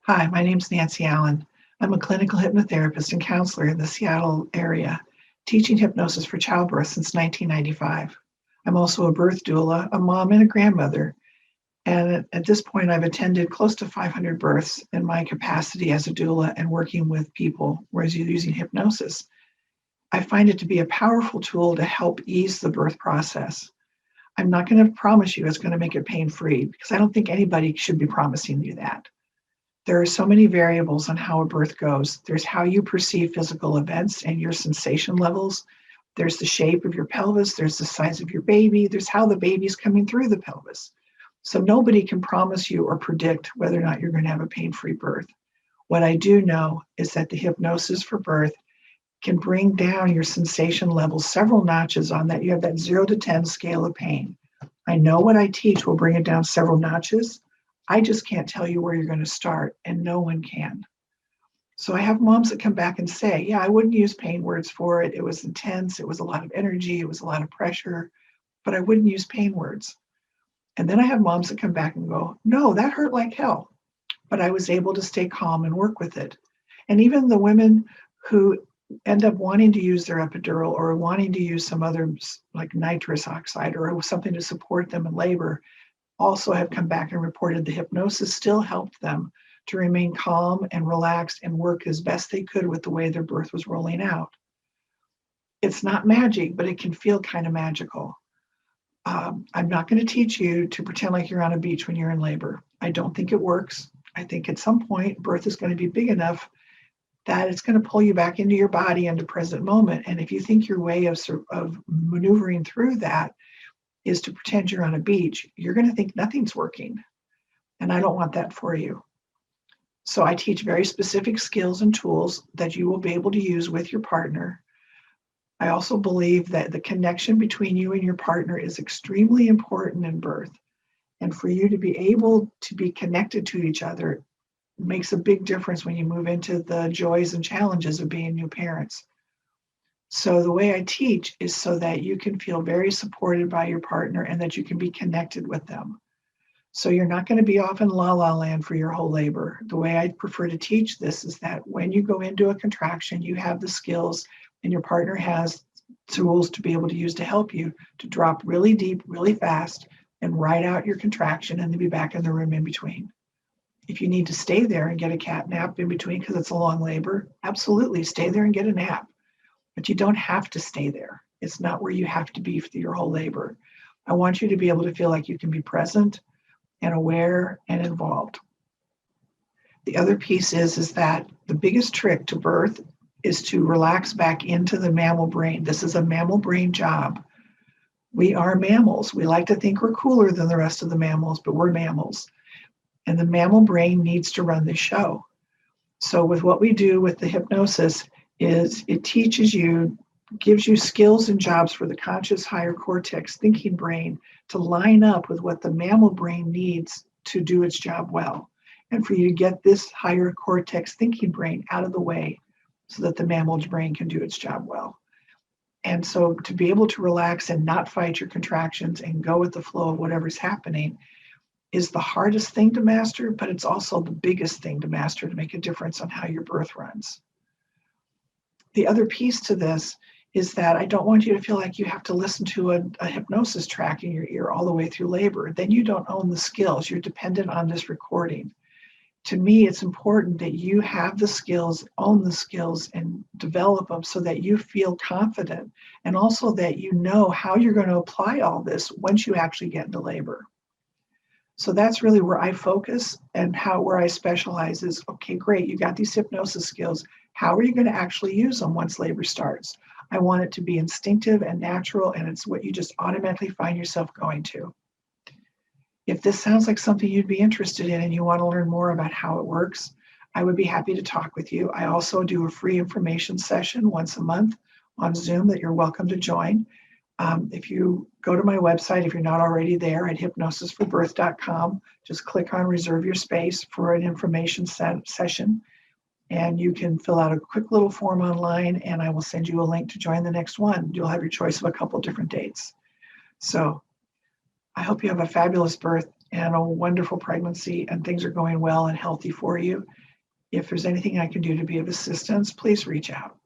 Hi, my name's Nancy Allen. I'm a clinical hypnotherapist and counselor in the Seattle area, teaching hypnosis for childbirth since 1995. I'm also a birth doula, a mom, and a grandmother. And at this point, I've attended close to 500 births in my capacity as a doula and working with people, whereas you're using hypnosis. I find it to be a powerful tool to help ease the birth process. I'm not going to promise you it's going to make it pain-free because I don't think anybody should be promising you that. There are so many variables on how a birth goes. There's how you perceive physical events and your sensation levels. There's the shape of your pelvis. There's the size of your baby. There's how the baby's coming through the pelvis. So nobody can promise you or predict whether or not you're going to have a pain-free birth. What I do know is that the hypnosis for birth can bring down your sensation levels several notches on that. You have that 0 to 10 scale of pain. I know what I teach will bring it down several notches. I just can't tell you where you're going to start, and no one can. So I have moms that come back and say, yeah, I wouldn't use pain words for it. It was intense. It was a lot of energy. It was a lot of pressure, but I wouldn't use pain words. And then I have moms that come back and go, no, that hurt like hell, but I was able to stay calm and work with it. And even the women who end up wanting to use their epidural or wanting to use some other like nitrous oxide or something to support them in labor also have come back and reported the hypnosis still helped them to remain calm and relaxed and work as best they could with the way their birth was rolling out. It's not magic, but it can feel kind of magical. I'm not going to teach you to pretend like you're on a beach when you're in labor. I don't think it works. I think at some point birth is going to be big enough that it's going to pull you back into your body, into present moment. And if you think your way of maneuvering through that is to pretend you're on a beach, you're going to think nothing's working. And I don't want that for you. So I teach very specific skills and tools that you will be able to use with your partner. I also believe that the connection between you and your partner is extremely important in birth. And for you to be able to be connected to each other makes a big difference when you move into the joys and challenges of being new parents. So the way I teach is so that you can feel very supported by your partner and that you can be connected with them. So you're not going to be off in la-la land for your whole labor. The way I prefer to teach this is that when you go into a contraction, you have the skills and your partner has tools to be able to use to help you to drop really deep, really fast, and ride out your contraction and then be back in the room in between. If you need to stay there and get a cat nap in between because it's a long labor, absolutely stay there and get a nap. But you don't have to stay there. It's not where you have to be for your whole labor. I want you to be able to feel like you can be present and aware and involved. The other piece is that the biggest trick to birth is to relax back into the mammal brain. This is a mammal brain job. We are mammals. We like to think we're cooler than the rest of the mammals, but we're mammals. And the mammal brain needs to run the show. So with what we do with the hypnosis is it teaches you, gives you skills and jobs for the conscious higher cortex thinking brain to line up with what the mammal brain needs to do its job well. And for you to get this higher cortex thinking brain out of the way so that the mammal brain can do its job well. And so to be able to relax and not fight your contractions and go with the flow of whatever's happening is the hardest thing to master, but it's also the biggest thing to master to make a difference on how your birth runs. The other piece to this is that I don't want you to feel like you have to listen to a hypnosis track in your ear all the way through labor. Then you don't own the skills. You're dependent on this recording. To me, it's important that you have the skills, own the skills, and develop them so that you feel confident and also that you know how you're going to apply all this once you actually get into labor. So that's really where I focus and where I specialize is, okay, great, you got these hypnosis skills. How are you going to actually use them once labor starts? I want it to be instinctive and natural, and it's what you just automatically find yourself going to. If this sounds like something you'd be interested in and you want to learn more about how it works, I would be happy to talk with you. I also do a free information session once a month on Zoom that you're welcome to join. If you go to my website, if you're not already there at hypnosisforbirth.com, just click on reserve your space for an information session. And you can fill out a quick little form online and I will send you a link to join the next one. You'll have your choice of a couple different dates. So I hope you have a fabulous birth and a wonderful pregnancy, and things are going well and healthy for you. If there's anything I can do to be of assistance, please reach out.